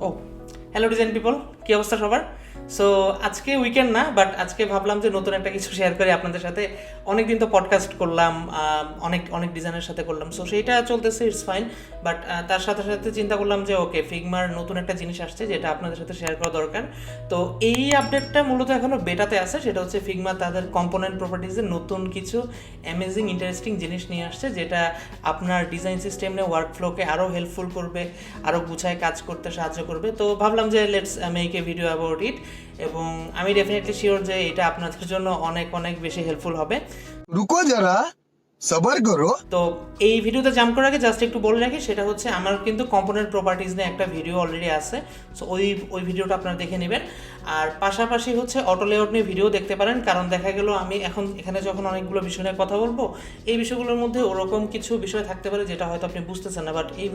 ও hello design people, কী অবস্থা সবার? So আজকে উইকেন্ড না, বাট আজকে ভাবলাম যে নতুন একটা কিছু শেয়ার করি আপনাদের সাথে। অনেকদিন তো পডকাস্ট করলাম, অনেক অনেক ডিজাইনের সাথে করলাম, সো সেইটা চলতেছে, ইটস ফাইন। বাট তার সাথে সাথে চিন্তা করলাম যে ওকে, ফিগমার নতুন একটা জিনিস আসছে যেটা আপনাদের সাথে শেয়ার করা দরকার। তো এই আপডেটটা মূলত এখনও বেটাতে আছে, সেটা হচ্ছে ফিগমা তাদের কম্পোনেন্ট প্রপার্টিজের নতুন কিছু অ্যামেজিং ইন্টারেস্টিং জিনিস নিয়ে আসছে, যেটা আপনার ডিজাইন সিস্টেমে ওয়ার্কফ্লোকে আরও হেল্পফুল করবে, আরও গুছায় কাজ করতে সাহায্য করবে। তো ভাবলাম যে let's make a video about it, এবং আমি ডেফিনেটলি শিওর যে এটা আপনাদের জন্য অনেক অনেক বেশি হেল্পফুল হবে। रुको जरा सबर करो। তো এই ভিডিওতে জাম্প করার আগে জাস্ট একটু বলে রাখি, সেটা হচ্ছে আমার কিন্তু কম্পোনেন্ট প্রপার্টিজ নিয়ে একটা ভিডিও অলরেডি আছে, সো ওই ভিডিওটা আপনারা দেখে নেবেন। আর পাশাপাশি হচ্ছে অটো লেআউট নিয়ে ভিডিও দেখতে পারেন, কারণ দেখা গেল আমি এখন এখানে যখন অনেকগুলো বিষয় নিয়ে কথা বলবো, এই বিষয়গুলোর মধ্যে ওরকম কিছু বিষয় থাকতে পারে যেটা হয়তো আপনি বুঝতেছেন না, বাট এই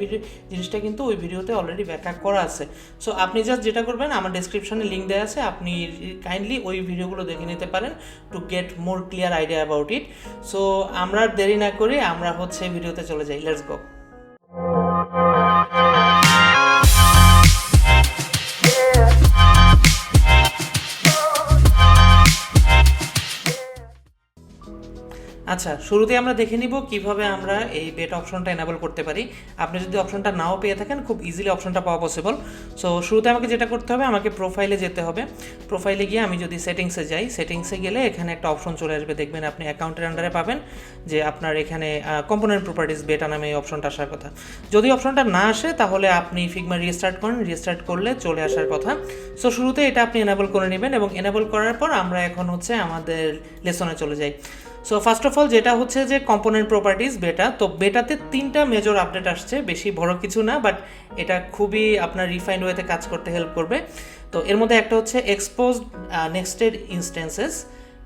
জিনিসটা কিন্তু ওই ভিডিওতে অলরেডি ব্যাখ্যা করা আছে। সো আপনি জাস্ট যেটা করবেন, আমার ডেসক্রিপশনে লিঙ্ক দেওয়া আছে, আপনি কাইন্ডলি ওই ভিডিওগুলো দেখে নিতে পারেন to get more clear idea about it. So আমরা দেরি না করে আমরা হচ্ছে ভিডিওতে চলে যাই, লেটস গো। আচ্ছা, শুরুতে আমরা দেখে নিব কিভাবে আমরা এই বেট অপশনটা এনাবল করতে পারি। আপনি যদি অপশনটা নাও পেয়ে থাকেন, খুব ইজিলি অপশনটা পাওয়া পসিবল। সো শুরুতে আমাকে যেটা করতে হবে, আমাকে প্রোফাইলে যেতে হবে। প্রোফাইলে গিয়ে আমি যদি সেটিংসে যাই, সেটিংসে গেলে এখানে একটা অপশন চলে আসবে, দেখবেন আপনি অ্যাকাউন্টের আন্ডারে পাবেন যে আপনার এখানে কম্পোনেন্ট প্রপার্টিজ বেটা নামে এই অপশনটা আসার কথা। যদি অপশনটা না আসে, তাহলে আপনি ফিগমা রিস্টার্ট করেন, রিস্টার্ট করলে চলে আসার কথা। সো শুরুতে এটা আপনি এনাবল করে নেবেন, এবং এনাবল করার পর আমরা এখন হচ্ছে আমাদের লেসনে চলে যাই। সো ফার্স্ট অফ অল যেটা হচ্ছে যে কম্পোনেন্ট প্রপার্টিজ বেটা, তো বেটাতে 3টা মেজর আপডেট আসছে, বেশি বড় কিছু না, বাট এটা খুবই আপনার রিফাইন্ড ওয়েতে কাজ করতে হেল্প করবে। তো এর মধ্যে একটা হচ্ছে exposed nested instances,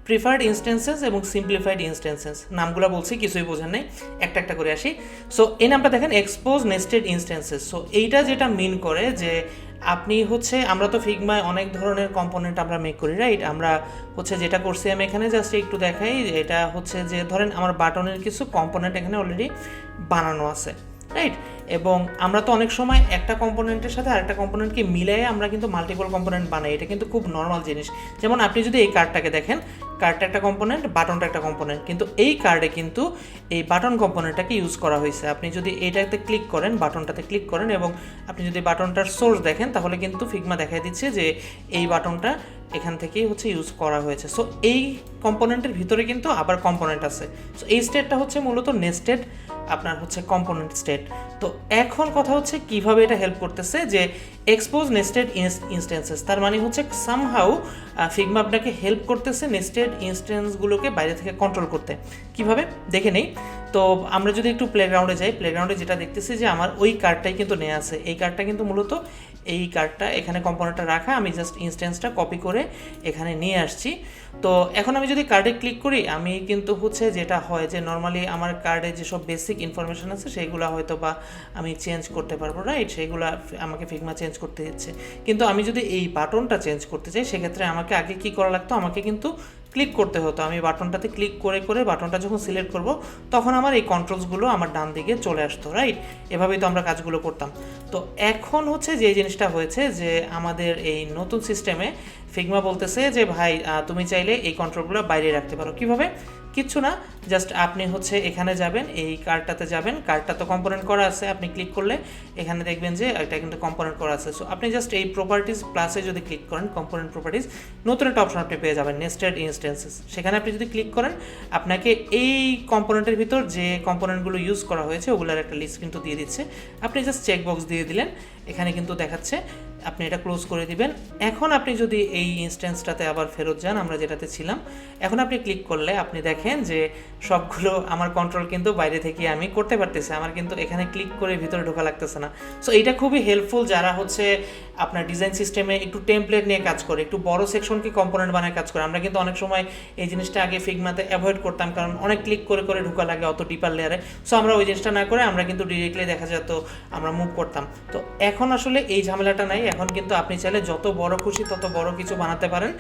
preferred instances এবং সিম্পলিফাইড ইনস্ট্যান্সেস। নামগুলো বলছি, কিছুই বোঝেন নাই, একটা একটা করে আসি। সো এই নামটা দেখেন, এক্সপোজ নেস্টেড ইনস্ট্যান্সেস। সো এইটা যেটা মিন করে যে আপনি হচ্ছে, আমরা তো ফিগমায় অনেক ধরনের কম্পোনেন্ট আমরা মেক করি, রাইট? আমরা হচ্ছে যেটা করছি, আমি এখানে জাস্ট একটু দেখাই, এটা হচ্ছে যে ধরেন আমার বাটনের কিছু কম্পোনেন্ট এখানে অলরেডি বানানো আছে, রাইট? এবং আমরা তো অনেক সময় একটা কম্পোনেন্টের সাথে আরেকটা কম্পোনেন্টকে মিলিয়ে আমরা কিন্তু মাল্টিপল কম্পোনেন্ট বানাই, এটা কিন্তু খুব নর্মাল জিনিস। যেমন আপনি যদি এই কার্ডটাকে দেখেন, কার্ডটা একটা কম্পোনেন্ট, বাটনটা একটা কম্পোনেন্ট, কিন্তু এই কার্ডে কিন্তু এই বাটন কম্পোনেন্টটাকে ইউজ করা হয়েছে। আপনি যদি এইটাতে ক্লিক করেন, বাটনটাতে ক্লিক করেন, এবং আপনি যদি বাটনটার সোর্স দেখেন, তাহলে কিন্তু ফিগমা দেখাই দিচ্ছে যে এই বাটনটা এখান থেকেই হচ্ছে ইউজ করা হয়েছে। সো এই কম্পোনেন্টের ভিতরে কিন্তু আবার কম্পোনেন্ট আছে। সো এই স্টেটটা হচ্ছে মূলত নেস্টেড আপনার হচ্ছে কম্পোনেন্ট স্টেট। তো এখন কথা হচ্ছে কিভাবে এটা হেল্প করতেছে, যে এক্সপোজ নেস্টেড ইনস্ট্যান্সেস, তার মানে হচ্ছে সামহাউ ফিগমা আপনাকে হেল্প করতেছে নেস্টেড ইনস্ট্যান্সগুলোকে বাইরে থেকে কন্ট্রোল করতে। কিভাবে দেখে নেই। তো আমরা যদি একটু প্লেগ্রাউন্ডে যাই, প্লেগ্রাউন্ডে যেটা দেখতেছি যে আমার ওই কার্ডটাই কিন্তু নেওয়া আছে, এই কার্ডটা কিন্তু মূলত এই কার্ডটা এখানে কম্পোনেন্টটা রাখা, আমি জাস্ট ইনস্ট্যান্সটা কপি করে এখানে নিয়ে আসছি। তো এখন আমি যদি কার্ডে ক্লিক করি, আমি কিন্তু হচ্ছে যেটা হয় যে নর্মালি আমার কার্ডে যেসব বেসিক ইনফরমেশান আছে সেইগুলো হয়তো বা আমি চেঞ্জ করতে পারবো, রাইট? সেইগুলো আমাকে ফিগমা চেঞ্জ করতে দিচ্ছে। কিন্তু আমি যদি এই বাটনটা চেঞ্জ করতে চাই, সেক্ষেত্রে আমাকে আগে কী করা লাগতো, আমাকে কিন্তু ক্লিক করতে হতো। আমি বাটনটাতে ক্লিক করে করে বাটনটা যখন সিলেক্ট করব, তখন আমার এই কন্ট্রোলসগুলো আমার ডান দিকে চলে আসতো, রাইট? এভাবেই তো আমরা কাজগুলো করতাম। তো এখন হচ্ছে যে জিনিসটা হয়েছে, যে আমাদের এই নতুন সিস্টেমে ফিগমা বলতেছে যে ভাই, তুমি চাইলে এই কন্ট্রোলগুলো বাইরে রাখতে পারো। কিভাবে? কিচ্ছু না, জাস্ট আপনি হচ্ছে এখানে যাবেন, এই কার্ডটাতে যাবেন, কার্ডটা তো কম্পোনেন্ট করা আছে, আপনি ক্লিক করলে এখানে দেখবেন যে এটা কিন্তু কম্পোনেন্ট করা আছে। সো আপনি জাস্ট এই প্রপার্টিজ প্লাসে যদি ক্লিক করেন, কম্পোনেন্ট প্রপার্টিজ, নতুন একটা অপশন আপনি পেয়ে যাবেন, নেস্টেড ইনস্ট্যান্সেস। সেখানে আপনি যদি ক্লিক করেন, আপনাকে এই কম্পোনেন্টের ভিতর যে কম্পোনেন্টগুলো ইউজ করা হয়েছে ওগুলোর একটা লিস্ট কিন্তু দিয়ে দিচ্ছে। আপনি জাস্ট চেকবক্স দিয়ে দিলেন, এখানে কিন্তু দেখাচ্ছে, আপনি এটা ক্লোজ করে দিবেন। এখন আপনি যদি এই ইনস্ট্যান্সটাতে আবার ফেরত যান, আমরা যেটাতে ছিলাম, এখন আপনি ক্লিক করলে আপনি দেখেন যে সবগুলো আমার কন্ট্রোল কিন্তু বাইরে থেকে আমি করতে পারতেছি, আমার কিন্তু এখানে ক্লিক করে ভিতরে ঢোকা লাগতেছে না। সো এইটা খুবই হেল্পফুল যারা হচ্ছে আপনার ডিজাইন সিস্টেমে একটু টেমপ্লেট নিয়ে কাজ করে, একটু বড় সেকশনকে কম্পোনেন্ট বানায় কাজ করে। আমরা কিন্তু অনেক সময় এই জিনিসটা আগে ফিগমাতে অ্যাভয়েড করতাম, কারণ অনেক ক্লিক করে করে ঢোকা লাগে অত ডিপার লেয়ারে। সো আমরা ওই জিনিসটা না করে আমরা কিন্তু ডিরেক্টলি দেখা যেত আমরা মুভ করতাম। তো এখন আসলে এই ঝামেলাটা নাই, এখন কিন্তু আপনি চাইলে যত বড় খুশি তত বড় কিছু বানাতে পারেন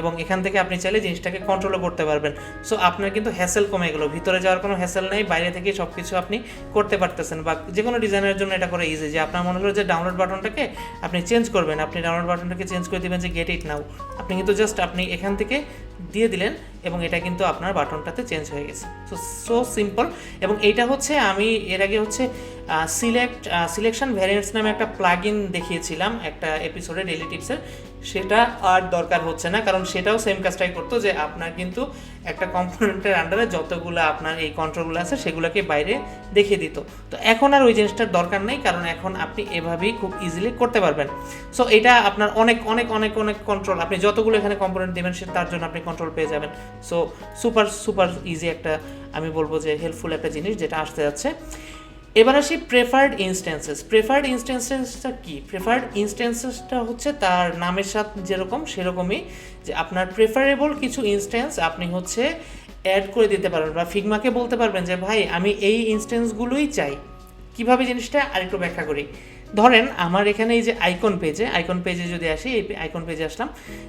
এবং এখান থেকে আপনি চাইলে জিনিসটাকে কন্ট্রোলও করতে পারবেন। সো আপনার কিন্তু হ্যাসেল কমে গেল, ভিতরে যাওয়ার কোনো হ্যাসেল নেই, বাইরে থেকে সব কিছু আপনি করতে পারতেছেন। বা যে কোনো ডিজাইনের জন্য এটা করে ইজি, যে আপনার মনে হলো যে ডাউনলোড বাটনটাকে আপনি চেঞ্জ করবেন, আপনি ডাউনলোড বাটনটাকে চেঞ্জ করে দেবেন যে গেট ইট নাও, আপনি কিন্তু জাস্ট আপনি এখান থেকে দিয়ে দিলেন এবং এটা কিন্তু আপনার বাটনটাতে চেঞ্জ হয়ে গেছে। So simple. এবং এইটা হচ্ছে আমি এর আগে হচ্ছে সিলেকশন ভ্যারিয়েন্টস নামে একটা প্লাগইন দেখিয়েছিলাম একটা এপিসোডে ডেইলি টিপসের, সেটা আর দরকার হচ্ছে না, কারণ সেটাও সেম কাজটাই করতো, যে আপনার কিন্তু একটা কম্পোনেন্টের আন্ডারে যতগুলো আপনার এই কন্ট্রোলগুলো আছে সেগুলোকে বাইরে দেখিয়ে দিত। তো এখন আর ওই জিনিসটার দরকার নেই, কারণ এখন আপনি এভাবেই খুব ইজিলি করতে পারবেন। সো এটা আপনার অনেক অনেক অনেক অনেক কন্ট্রোল, আপনি যতগুলো এখানে কম্পোনেন্ট দেবেন তার জন্য আপনি কন্ট্রোল পেয়ে যাবেন। সো সুপার সুপার ইজি একটা, আমি বলবো যে হেল্পফুল একটা জিনিস যেটা আসতে যাচ্ছে। এবার আসি প্রেফার্ড ইনস্ট্যান্সেস। প্রেফার্ড ইনস্ট্যান্সেসটা কি? প্রেফার্ড ইনস্ট্যান্সেসটা হচ্ছে তার নামের সাথে যেরকম সেরকমই, যে আপনার প্রেফারেবল কিছু ইনস্ট্যান্স আপনি হচ্ছে অ্যাড করে দিতে পারবেন, বা ফিগমাকে বলতে পারবেন যে ভাই আমি এই ইনস্ট্যান্সগুলোই চাই। কীভাবে জিনিসটা আরেকটু ব্যাখ্যা করি। ধরেন আমার এখানে এই যে আইকন পেজে যদি আসি, এই আইকন পেজে আসলাম,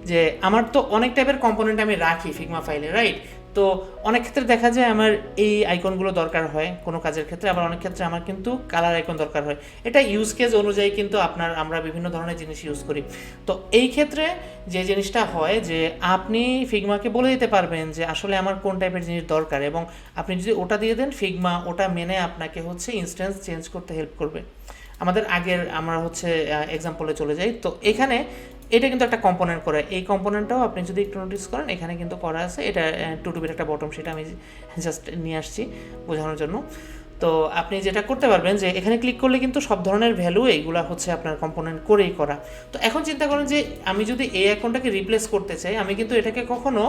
যে আমার তো অনেক টাইপের কম্পোনেন্ট আমি রাখি ফিগমা ফাইলে, রাইট? তো অনেক ক্ষেত্রে দেখা যায় আমার এই আইকনগুলো দরকার হয় কোনো কাজের ক্ষেত্রে, আবার অনেক ক্ষেত্রে আমার কিন্তু কালার আইকন দরকার হয়। এটা ইউজ কেস অনুযায়ী কিন্তু আমরা বিভিন্ন ধরনের জিনিস ইউজ করি। তো এই ক্ষেত্রে যে জিনিসটা হয় যে আপনি ফিগমাকে বলে দিতে পারবেন যে আসলে আমার কোন টাইপের জিনিস দরকার, এবং আপনি যদি ওটা দিয়ে দেন ফিগমা ওটা মেনে আপনাকে হচ্ছে ইনস্ট্যান্স চেঞ্জ করতে হেল্প করবে। আমরা হচ্ছে এক্সাম্পলে চলে যাই। তো এখানে এটা কিন্তু একটা কম্পোনেন্ট করে, এই কম্পোনেন্টটাও আপনি যদি একটু নোটিস করেন এখানে কিন্তু করা আছে। এটা টুটুবির একটা বটম, সেটা আমি জাস্ট নিয়ে আসছি বোঝানোর জন্য। তো আপনি যেটা করতে পারবেন যে এখানে ক্লিক করলে কিন্তু সব ধরনের ভ্যালু এইগুলো হচ্ছে আপনার কম্পোনেন্ট করেই করা। তো এখন চিন্তা করেন যে আমি যদি এই অ্যাকাউন্টটাকে রিপ্লেস করতে চাই, আমি কিন্তু এটাকে কখনো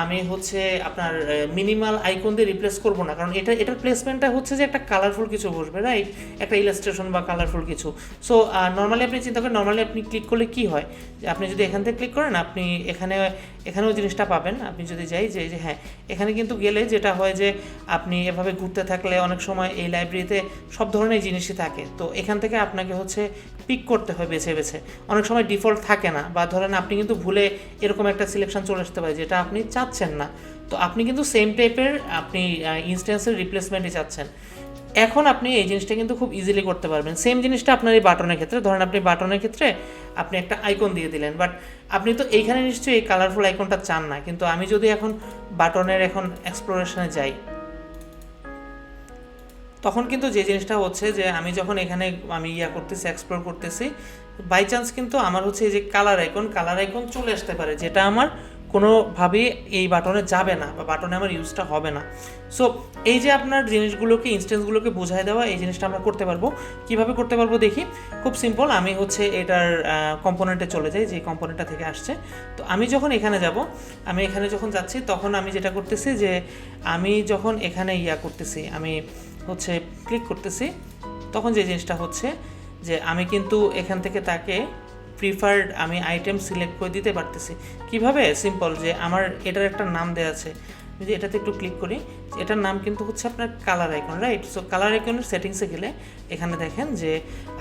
আমি হচ্ছে আপনার মিনিমাল আইকন দিয়ে রিপ্লেস করবো না, কারণ এটার প্লেসমেন্টটা হচ্ছে যে একটা কালারফুল কিছু বসবে, রাইট? একটা ইলাস্ট্রেশন বা কালারফুল কিছু। সো নর্মালি আপনি চিন্তা করেন, নর্মালি আপনি ক্লিক করলে কি হয়, যে আপনি যদি এখান থেকে ক্লিক করেন আপনি এখানেও জিনিসটা পাবেন। আপনি যদি যাই যে হ্যাঁ, এখানে কিন্তু গেলে যেটা হয় যে আপনি এভাবে ঘুরতে থাকলে অনেক সময় এই লাইব্রেরিতে সব ধরনের জিনিসই থাকে। তো এখান থেকে আপনাকে হচ্ছে পিক করতে হয় বেছে বেছে, অনেক সময় ডিফল্ট থাকে না, বা ধরেন আপনি কিন্তু ভুলে এরকম একটা সিলেকশন চলে আসতে পারে যেটা আপনি চাচ্ছেন না। তো আপনি কিন্তু সেম টাইপের আপনি ইনস্ট্যান্সের রিপ্লেসমেন্টই চাচ্ছেন। এখন আপনি এই জিনিসটা কিন্তু খুব ইজিলি করতে পারবেন। সেম জিনিসটা আপনার এই বাটনের ক্ষেত্রে, ধরেন আপনি বাটনের ক্ষেত্রে আপনি একটা আইকন দিয়ে দিলেন, বাট আপনি তো এইখানে নিশ্চয়ই এই কালারফুল আইকনটা চান না। কিন্তু আমি যদি এখন বাটনের এক্সপ্লোরেশনে যাই, তখন কিন্তু যে জিনিসটা হচ্ছে যে আমি যখন এখানে আমি করতেছি, এক্সপ্লোর করতেছি, বাই চান্স কিন্তু আমার হচ্ছে এই যে কালার আইকন চলে আসতে পারে, যেটা আমার কোনোভাবেই এই বাটনে যাবে না, বা বাটনে আমার ইউজটা হবে না। সো এই যে আপনার জিনিসগুলোকে, ইনস্ট্যান্সগুলোকে বোঝায় দেওয়া, এই জিনিসটা আমরা করতে পারবো। কীভাবে করতে পারবো দেখি। খুব সিম্পল, আমি হচ্ছে এটার কম্পোনেন্টে চলে যাই, যে কম্পোনেন্টটা থেকে আসছে। তো আমি যখন এখানে যাব, আমি এখানে যখন যাচ্ছি তখন আমি যেটা করতেছি যে আমি যখন এখানে করতেছি, আমি হচ্ছে ক্লিক করতেছি, তখন যে জিনিসটা হচ্ছে যে আমি কিন্তু এখান থেকে তাকে প্রিফার্ড আমি আইটেম সিলেক্ট করে দিতে পারতেছি। কিভাবে? সিম্পল, যে আমার এটার একটা নাম দেওয়া আছে, যদি এটাতে একটু ক্লিক করি, এটার নাম কিন্তু হচ্ছে আপনার colour icon, right? So colour আইকনের সেটিংসে গেলে এখানে দেখেন যে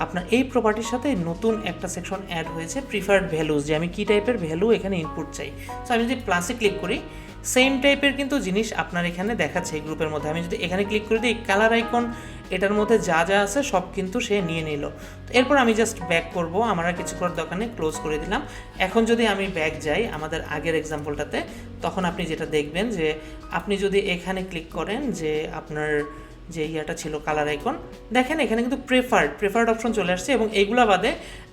আপনার এই প্রপার্টির সাথে নতুন একটা সেকশন অ্যাড হয়েছে, প্রিফার্ড ভ্যালুজ, যে আমি কী টাইপের ভ্যালু এখানে ইনপুট চাই। সো আমি যদি প্লাসে ক্লিক করি, সেম টাইপের কিন্তু জিনিস আপনার এখানে দেখাচ্ছে এই গ্রুপের মধ্যে। আমি যদি এখানে ক্লিক করে দিই, কালার আইকন এটার মধ্যে যা যা আছে সব কিন্তু সে নিয়ে নিল। তো এরপর আমি জাস্ট ব্যাক করব, আমার আর কিছু করার দরকার নেই, ক্লোজ করে দিলাম। এখন যদি আমি ব্যাক যাই আমাদের আগের এক্সাম্পলটাতে, তখন আপনি যেটা দেখবেন যে আপনি যদি এখানে ক্লিক করেন, যে আপনার যে ছিল কালার আইকন, দেখেন এখানে কিন্তু প্রেফার্ড অপশন চলে আসছে, এবং এইগুলা বাদে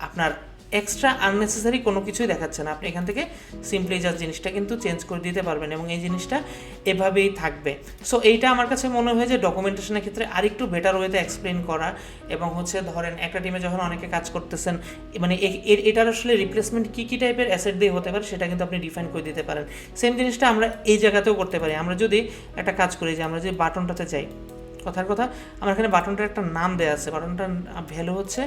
আপনার এক্সট্রা আননেসেসারি কোনো কিছুই দেখাচ্ছে না। আপনি এখান থেকে সিম্পলি জাস্ট জিনিসটা কিন্তু চেঞ্জ করে দিতে পারবেন, এবং এই জিনিসটা এভাবেই থাকবে। সো এইটা আমার কাছে মনে হয় যে ডকুমেন্টেশনের ক্ষেত্রে আরেকটু বেটার ওয়েতে এক্সপ্লেন করা, এবং হচ্ছে ধরেন একটা টিমে যখন অনেকে কাজ করতেছেন, মানে এটার আসলে রিপ্লেসমেন্ট কী টাইপের অ্যাসেট দিয়ে হতে পারে সেটা কিন্তু আপনি ডিফাইন করে দিতে পারেন। সেম জিনিসটা আমরা এই জায়গাতেও করতে পারি। আমরা যদি একটা কাজ করি, যে আমরা যে বাটনটাতে যাই, কথার কথা আমার এখানে বাটনটার একটা নাম দেওয়া আছে, বাটনটার ভ্যালু হচ্ছে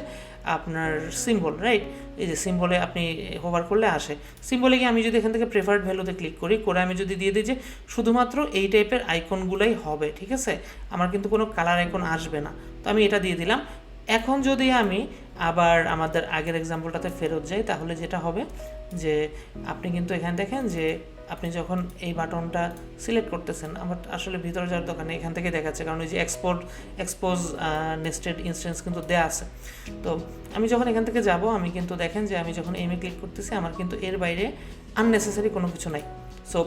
আপনার সিম্বল, রাইট? এই যে সিম্বলে আপনি হোভার করলে আসে, সিম্বলে গিয়ে আমি যদি এখান থেকে প্রেফার্ড ভ্যালুতে ক্লিক করি, করে আমি যদি দিয়ে দিই যে শুধুমাত্র এই টাইপের আইকনগুলোই হবে, ঠিক আছে, আমার কিন্তু কোনো কালার আইকন আসবে না। তো আমি এটা দিয়ে দিলাম। এখন যদি আমি আবার আমাদের আগের এক্সাম্পলটাতে ফেরত যাই, তাহলে যেটা হবে যে আপনি কিন্তু এখানে দেখেন যে আপনি যখন এই বাটনটা সিলেক্ট করতেছেন, আমার আসলে ভিতরে যাওয়ার দোকানে এখান থেকে দেখাচ্ছে, কারণ ওই যে এক্সপোজ নেস্টেড ইনস্ট্যান্স কিন্তু দেয়া আছে। তো আমি যখন এখান থেকে যাব, আমি কিন্তু দেখেন যে আমি যখন এমে ক্লিক করতেছি, আমার কিন্তু এর বাইরে আননেসেসারি কোনো কিছু নাই। সো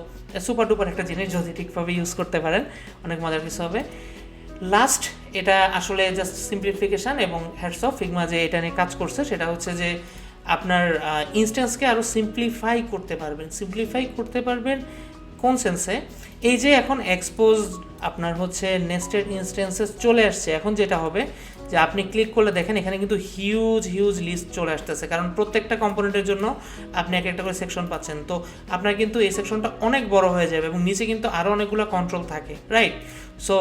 সুপার ডুপার একটা জিনিস, যদি ঠিকভাবে ইউজ করতে পারেন অনেক মজার কিছু হবে। লাস্ট, এটা আসলে জাস্ট সিম্পলিফিকেশান, এবং হ্যাটস অফ ফিগমা যে এটা নিয়ে কাজ করছে, সেটা হচ্ছে যে আপনার ইনস্ট্যান্সকে আরও সিম্পলিফাই করতে পারবেন কোন সেন্সে? এই যে এখন এক্সপোজ আপনার হচ্ছে নেস্টেড ইনস্ট্যান্সেস চলে আসছে, এখন যেটা হবে যে আপনি ক্লিক করলে দেখেন এখানে কিন্তু হিউজ লিস্ট চলে আসতেছে, কারণ প্রত্যেকটা কম্পোনেন্টের জন্য আপনি এক একটা করে সেকশন পাচ্ছেন। তো আপনার কিন্তু এই সেকশনটা অনেক বড় হয়ে যাবে এবং নিচে কিন্তু আরও অনেকগুলো কন্ট্রোল থাকে, রাইট? সো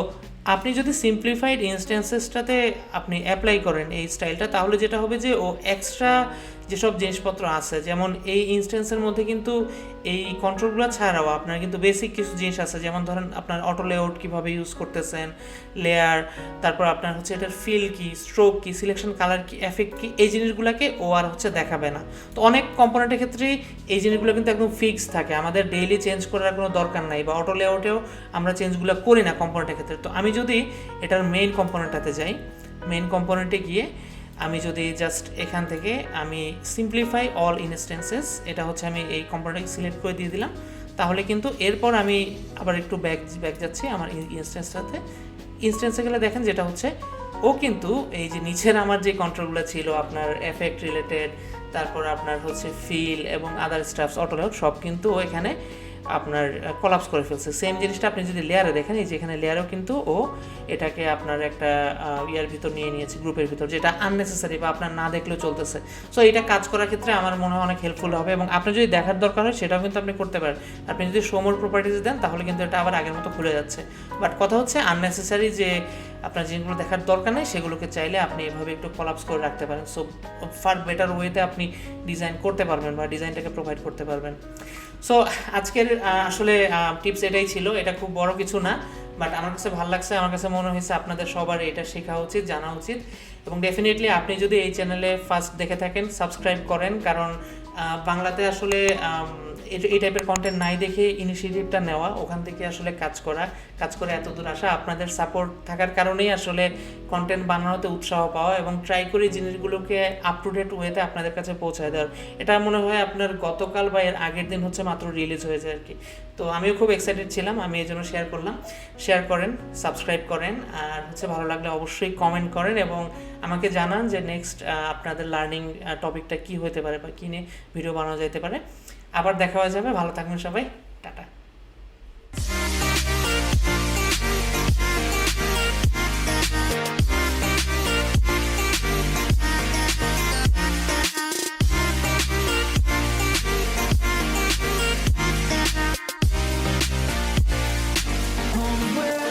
আপনি যদি সিম্পলিফাইড ইনস্ট্যান্সেসটাতে আপনি অ্যাপ্লাই করেন এই স্টাইলটা, তাহলে যেটা হবে যে ও এক্সট্রা যেসব জিনিসপত্র আছে, যেমন এই ইনস্ট্যান্সের মধ্যে কিন্তু এই কন্ট্রোলগুলো ছাড়াও আপনার কিন্তু বেসিক কিছু জিনিস আছে, যেমন ধরেন আপনার অটো লেআউট কীভাবে ইউজ করতেছেন, লেয়ার, তারপর আপনার হচ্ছে এটার ফিল কি, স্ট্রোক কি, সিলেকশন কালার কি, এফেক্ট কি, এই জিনিসগুলোকে ও আর হচ্ছে দেখাবে না। তো অনেক কম্পোনেন্টের ক্ষেত্রেই এই জিনিসগুলো কিন্তু একদম ফিক্স থাকে, আমাদের ডেইলি চেঞ্জ করার কোনো দরকার নাই, বা অটো লেআউটেও আমরা চেঞ্জগুলো করি না কম্পোনেন্টের ক্ষেত্রে। তো আমি যদি এটার মেইন কম্পোনেন্টটাতে যাই, মেইন কম্পোনেন্টে গিয়ে আমি যদি জাস্ট এখান থেকে আমি সিম্পলিফাই অল ইনস্ট্যান্সেস, এটা হচ্ছে আমি এই কম্পোনেন্টটাকে সিলেক্ট করে দিয়ে দিলাম, তাহলে কিন্তু এরপর আমি আবার একটু ব্যাক যাচ্ছি আমার ইনস্ট্যান্সে গেলে দেখেন যেটা হচ্ছে ও কিন্তু এই যে নিচের আমার যে কন্ট্রোলগুলো ছিল আপনার এফেক্ট রিলেটেড, তারপর আপনার হচ্ছে ফিল এবং আদার স্টাফস, অটো লেআউট, সব কিন্তু ও এখানে আপনার কলাপস করে ফেলছে। সেম জিনিসটা আপনি যদি লেয়ারে দেখেন, এই যে এখানে লেয়ারেও কিন্তু ও এটাকে আপনার একটা ইয়ার ভিতর নিয়ে নিয়েছে, গ্রুপের ভিতর, যেটা আননেসেসারি বা আপনার না দেখলেও চলতেছে। সো এটা কাজ করার ক্ষেত্রে আমার মনে হয় অনেক হেল্পফুল হবে, এবং আপনার যদি দেখার দরকার হয় সেটাও কিন্তু আপনি করতে পারেন। আপনি যদি শো মোর প্রপার্টিজ দেন তাহলে কিন্তু এটা আবার আগের মতো খুলে যাচ্ছে। বাট কথা হচ্ছে আননেসেসারি যে আপনার যেগুলো দেখার দরকার নেই সেগুলোকে চাইলে আপনি এভাবে একটু কলাপস করে রাখতে পারেন। সো ফার বেটার ওয়েতে আপনি ডিজাইন করতে পারবেন বা ডিজাইনটাকে প্রোভাইড করতে পারবেন। সো আজকের আসলে টিপস এটাই ছিল, এটা খুব বড় কিছু না, বাট আমার কাছে ভালো লাগছে, আমার কাছে মনে হয়েছে আপনাদের সবার এটা শেখা উচিত, জানা উচিত। এবং ডেফিনেটলি আপনি যদি এই চ্যানেলে ফার্স্ট দেখে থাকেন, সাবস্ক্রাইব করেন, কারণ বাংলাতে আসলে এই টাইপের কন্টেন্ট নাই দেখে ইনিশিয়েটিভটা নেওয়া, ওখান থেকে আসলে কাজ করে এত দূর আসা, আপনাদের সাপোর্ট থাকার কারণেই আসলে কন্টেন্ট বানানোতে উৎসাহ পাওয়া, এবং ট্রাই করি জিনিসগুলোকে আপ টু ডেট ওয়েতে আপনাদের কাছে পৌঁছায় দেওয়ার। এটা মনে হয় আপনার গতকাল বা এর আগের দিন হচ্ছে মাত্র রিলিজ হয়েছে আর কি। তো আমিও খুব এক্সাইটেড ছিলাম, আমি এই জন্য শেয়ার করলাম। শেয়ার করেন, সাবস্ক্রাইব করেন, আর হচ্ছে ভালো লাগলে অবশ্যই কমেন্ট করেন এবং আমাকে জানান যে নেক্সট আপনাদের লার্নিং টপিকটা কী হতে পারে বা কী নিয়ে ভিডিও বানানো যেতে পারে। আবার দেখা হয়ে যাবে, ভালো থাকবেন সবাই, টাটা। Home where